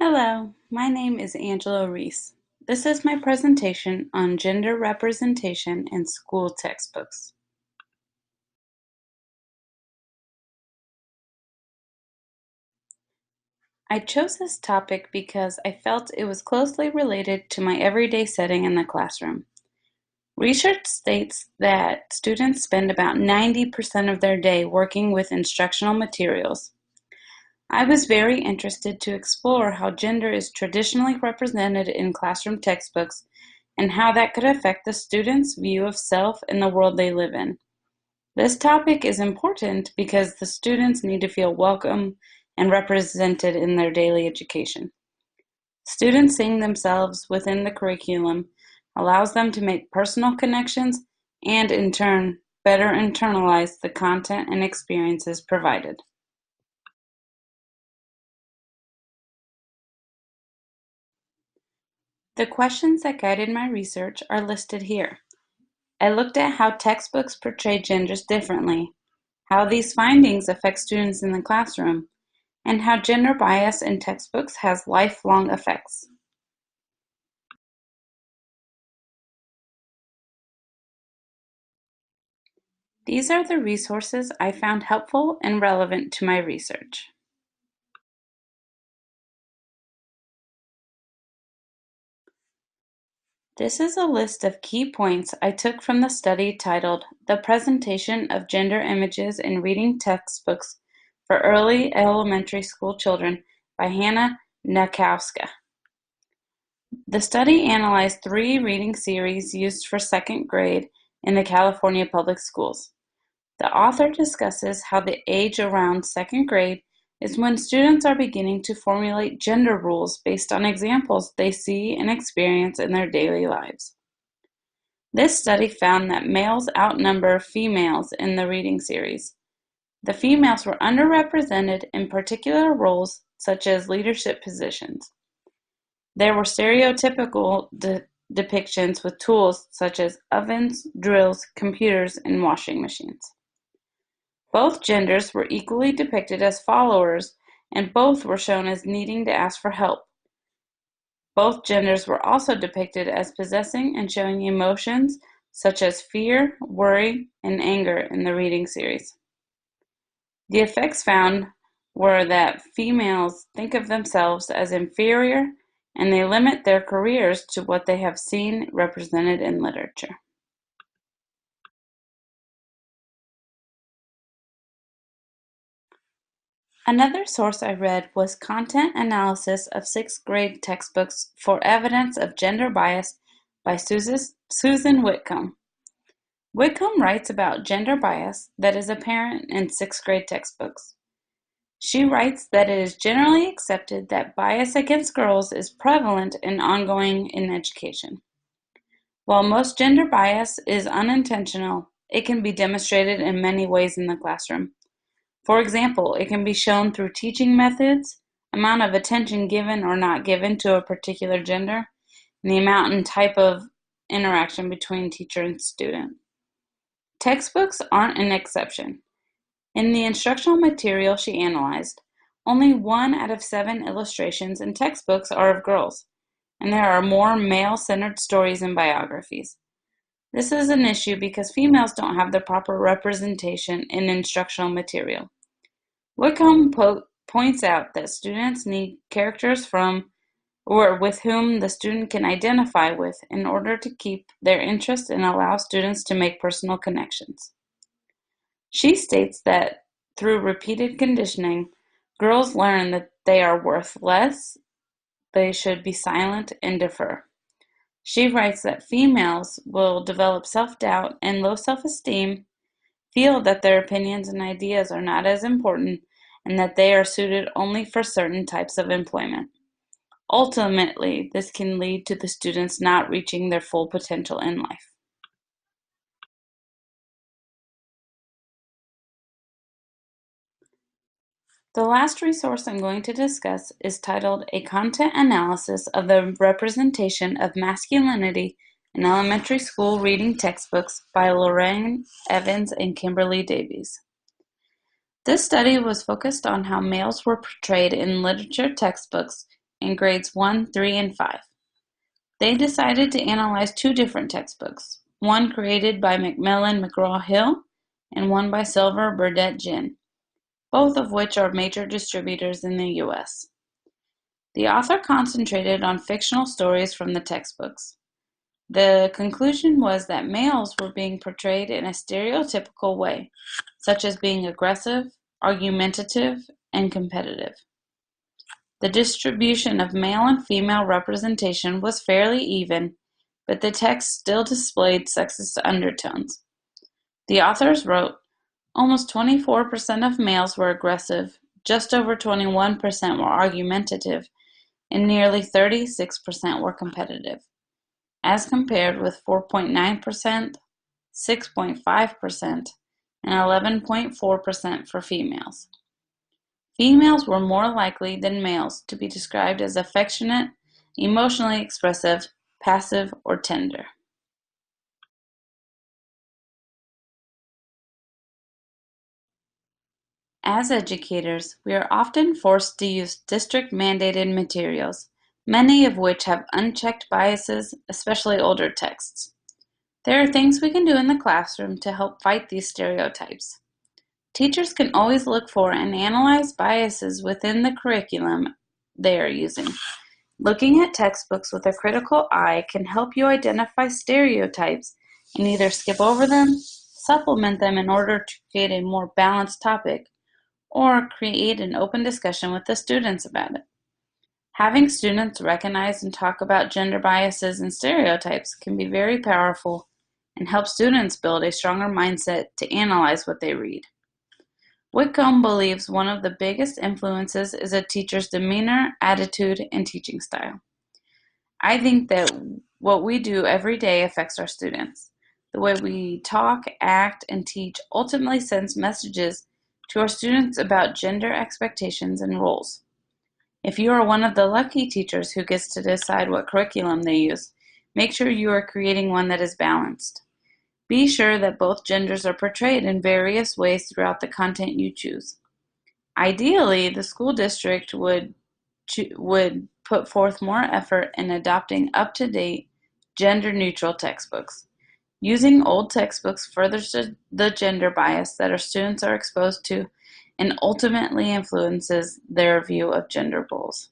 Hello, my name is Angela Reese. This is my presentation on gender representation in school textbooks. I chose this topic because I felt it was closely related to my everyday setting in the classroom. Research states that students spend about 90% of their day working with instructional materials. I was very interested to explore how gender is traditionally represented in classroom textbooks and how that could affect the students' view of self and the world they live in. This topic is important because the students need to feel welcome and represented in their daily education. Students seeing themselves within the curriculum allows them to make personal connections and, in turn, better internalize the content and experiences provided. The questions that guided my research are listed here. I looked at how textbooks portray genders differently, how these findings affect students in the classroom, and how gender bias in textbooks has lifelong effects. These are the resources I found helpful and relevant to my research. This is a list of key points I took from the study titled "The Presentation of Gender Images in Reading Textbooks for Early Elementary School Children" by Hannah Nakowska. The study analyzed 3 reading series used for second grade in the California public schools. The author discusses how the age around second grade is when students are beginning to formulate gender rules based on examples they see and experience in their daily lives. This study found that males outnumber females in the reading series. The females were underrepresented in particular roles such as leadership positions. There were stereotypical depictions with tools such as ovens, drills, computers, and washing machines. Both genders were equally depicted as followers, and both were shown as needing to ask for help. Both genders were also depicted as possessing and showing emotions such as fear, worry, and anger in the reading series. The effects found were that females think of themselves as inferior, and they limit their careers to what they have seen represented in literature. Another source I read was content analysis of 6th grade textbooks for evidence of gender bias by Susan Whitcomb. Whitcomb writes about gender bias that is apparent in 6th grade textbooks. She writes that it is generally accepted that bias against girls is prevalent and ongoing in education. While most gender bias is unintentional, it can be demonstrated in many ways in the classroom. For example, it can be shown through teaching methods, amount of attention given or not given to a particular gender, and the amount and type of interaction between teacher and student. Textbooks aren't an exception. In the instructional material she analyzed, only 1 out of 7 illustrations in textbooks are of girls, and there are more male-centered stories and biographies. This is an issue because females don't have the proper representation in instructional material. Whitcomb points out that students need characters from or with whom the student can identify with in order to keep their interest and allow students to make personal connections. She states that through repeated conditioning, girls learn that they are worth less, they should be silent, and defer. She writes that females will develop self-doubt and low self-esteem, feel that their opinions and ideas are not as important, and that they are suited only for certain types of employment. Ultimately, this can lead to the students not reaching their full potential in life. The last resource I'm going to discuss is titled "A Content Analysis of the Representation of Masculinity in Elementary School Reading Textbooks" by Lorraine Evans and Kimberly Davies. This study was focused on how males were portrayed in literature textbooks in grades 1, 3, and 5. They decided to analyze two different textbooks, one created by Macmillan McGraw-Hill and one by Silver Burdett Ginn, both of which are major distributors in the U.S. The author concentrated on fictional stories from the textbooks. The conclusion was that males were being portrayed in a stereotypical way, such as being aggressive, argumentative, and competitive. The distribution of male and female representation was fairly even, but the text still displayed sexist undertones. The authors wrote, almost 24% of males were aggressive, just over 21% were argumentative, and nearly 36% were competitive, as compared with 4.9%, 6.5%, and 11.4% for females. Females were more likely than males to be described as affectionate, emotionally expressive, passive, or tender. As educators, we are often forced to use district-mandated materials, many of which have unchecked biases, especially older texts. There are things we can do in the classroom to help fight these stereotypes. Teachers can always look for and analyze biases within the curriculum they are using. Looking at textbooks with a critical eye can help you identify stereotypes and either skip over them, supplement them in order to create a more balanced topic, or create an open discussion with the students about it. Having students recognize and talk about gender biases and stereotypes can be very powerful and help students build a stronger mindset to analyze what they read. Whitcomb believes one of the biggest influences is a teacher's demeanor, attitude, and teaching style. I think that what we do every day affects our students. The way we talk, act, and teach ultimately sends messages to our students about gender expectations and roles. If you are one of the lucky teachers who gets to decide what curriculum they use, make sure you are creating one that is balanced. Be sure that both genders are portrayed in various ways throughout the content you choose. Ideally, the school district would put forth more effort in adopting up-to-date, gender-neutral textbooks. Using old textbooks furthers the gender bias that our students are exposed to and ultimately influences their view of gender roles.